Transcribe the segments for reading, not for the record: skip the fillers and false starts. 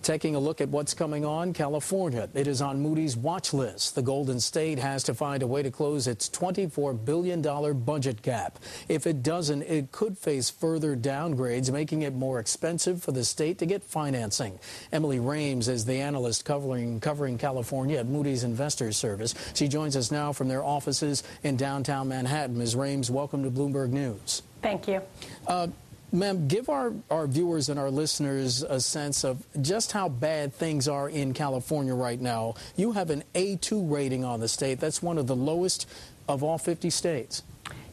Taking a look at what's coming on, California. It is on Moody's watch list. The Golden State has to find a way to close its $24 billion budget gap. If it doesn't, it could face further downgrades, making it more expensive for the state to get financing. Emily Raimes is the analyst covering California at Moody's Investors Service. She joins us now from their offices in downtown Manhattan. Ms. Raimes, welcome to Bloomberg News. Thank you. Ma'am, give our viewers and our listeners a sense of just how bad things are in California right now. You have an A2 rating on the state. That's one of the lowest of all 50 states.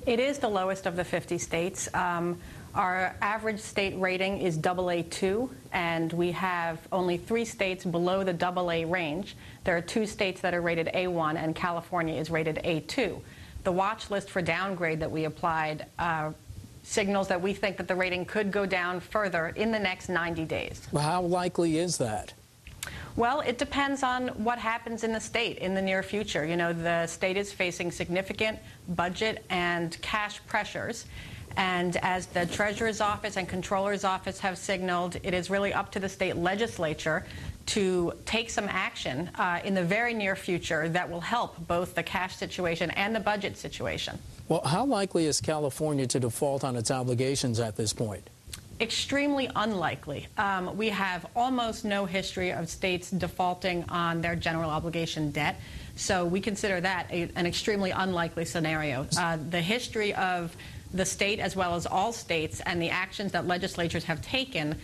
It is the lowest of the 50 states. Our average state rating is AA2, and we have only 3 states below the AA range. There are 2 states that are rated A1, and California is rated A2. The watch list for downgrade that we applied signals that we think that the rating could go down further in the next 90 days. Well, how likely is that? Well, it depends on what happens in the state in the near future. You know, the state is facing significant budget and cash pressures. And as the Treasurer's Office and Controller's Office have signaled, it is really up to the state legislature to take some action in the very near future that will help both the cash situation and the budget situation. Well, how likely is California to default on its obligations at this point? Extremely unlikely. We have almost no history of states defaulting on their general obligation debt, so we consider that an extremely unlikely scenario. The history of the state, as well as all states, and the actions that legislatures have taken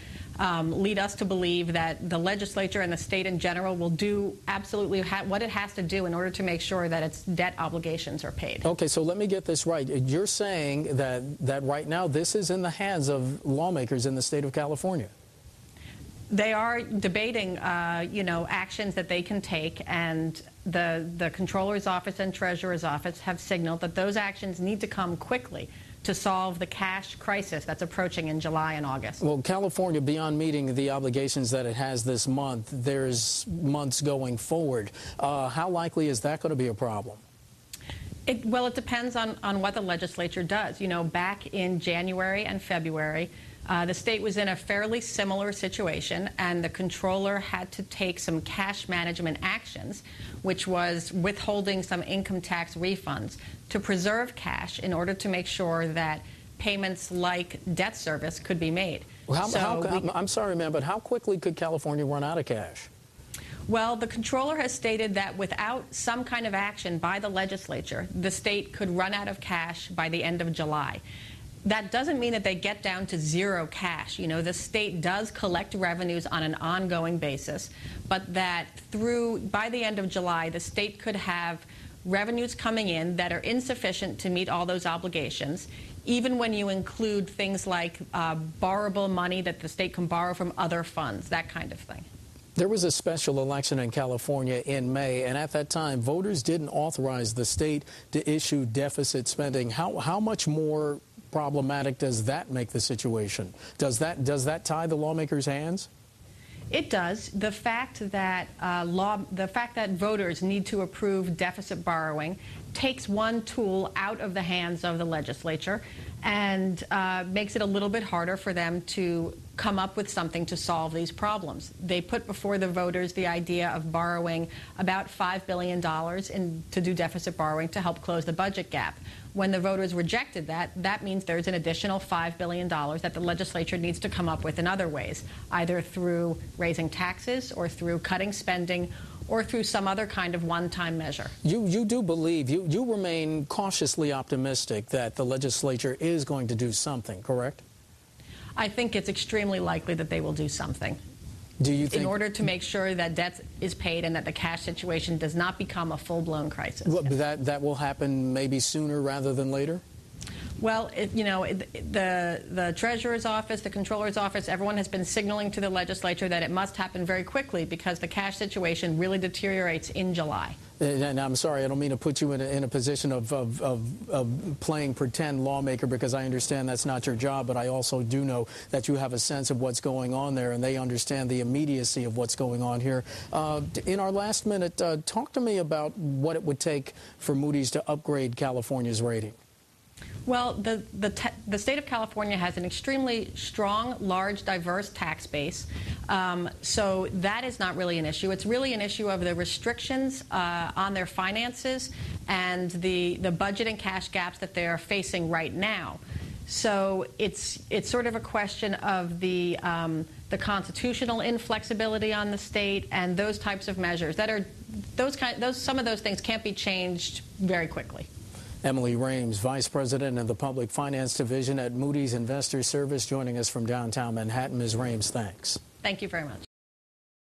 lead us to believe that the legislature and the state in general will do absolutely what it has to do in order to make sure that its debt obligations are paid. Okay, so let me get this right. You're saying that right now this is in the hands of lawmakers in the state of California. They are debating, actions that they can take, and the Controller's Office and Treasurer's Office have signaled that those actions need to come quickly to solve the cash crisis that's approaching in July and August. Well, California, beyond meeting the obligations that it has this month, there's months going forward. How likely is that going to be a problem? Well, it depends on what the legislature does. You know, back in January and February, the state was in a fairly similar situation, and the controller had to take some cash management actions, which was withholding some income tax refunds to preserve cash in order to make sure that payments like debt service could be made. Well, I'm sorry, ma'am, but how quickly could California run out of cash? Well, the controller has stated that without some kind of action by the legislature, the state could run out of cash by the end of July. That doesn't mean that they get down to zero cash. You know, the state does collect revenues on an ongoing basis, but that by the end of July, the state could have revenues coming in that are insufficient to meet all those obligations, even when you include things like borrowable money that the state can borrow from other funds, that kind of thing. There was a special election in California in May, and at that time, voters didn't authorize the state to issue deficit spending. How much more problematic does that make the situation? Does that tie the lawmakers' hands? It does. The fact that voters need to approve deficit borrowing takes one tool out of the hands of the legislature and makes it a little bit harder for them to come up with something to solve these problems. They put before the voters the idea of borrowing about $5 billion to do deficit borrowing to help close the budget gap. When the voters rejected that, that means there's an additional $5 billion that the legislature needs to come up with in other ways, either through raising taxes or through cutting spending or through some other kind of one-time measure. You do believe, you remain cautiously optimistic that the legislature is going to do something, correct? I think it's extremely likely that they will do something. Do you think, in order to make sure that debt is paid and that the cash situation does not become a full-blown crisis? Well, that will happen maybe sooner rather than later? Well, the Treasurer's Office, the Controller's Office, everyone has been signaling to the legislature that it must happen very quickly because the cash situation really deteriorates in July. And I'm sorry, I don't mean to put you in a position of playing pretend lawmaker, because I understand that's not your job, but I also do know that you have a sense of what's going on there, and they understand the immediacy of what's going on here. In our last minute, talk to me about what it would take for Moody's to upgrade California's rating. Well, the state of California has an extremely strong, large, diverse tax base, so that is not really an issue. It's really an issue of the restrictions on their finances and the budget and cash gaps that they are facing right now. So it's sort of a question of the constitutional inflexibility on the state and those types of measures that are some of those things can't be changed very quickly. Emily Raimes, Vice President of the Public Finance Division at Moody's Investor Service, joining us from downtown Manhattan. Ms. Raimes, thanks. Thank you very much.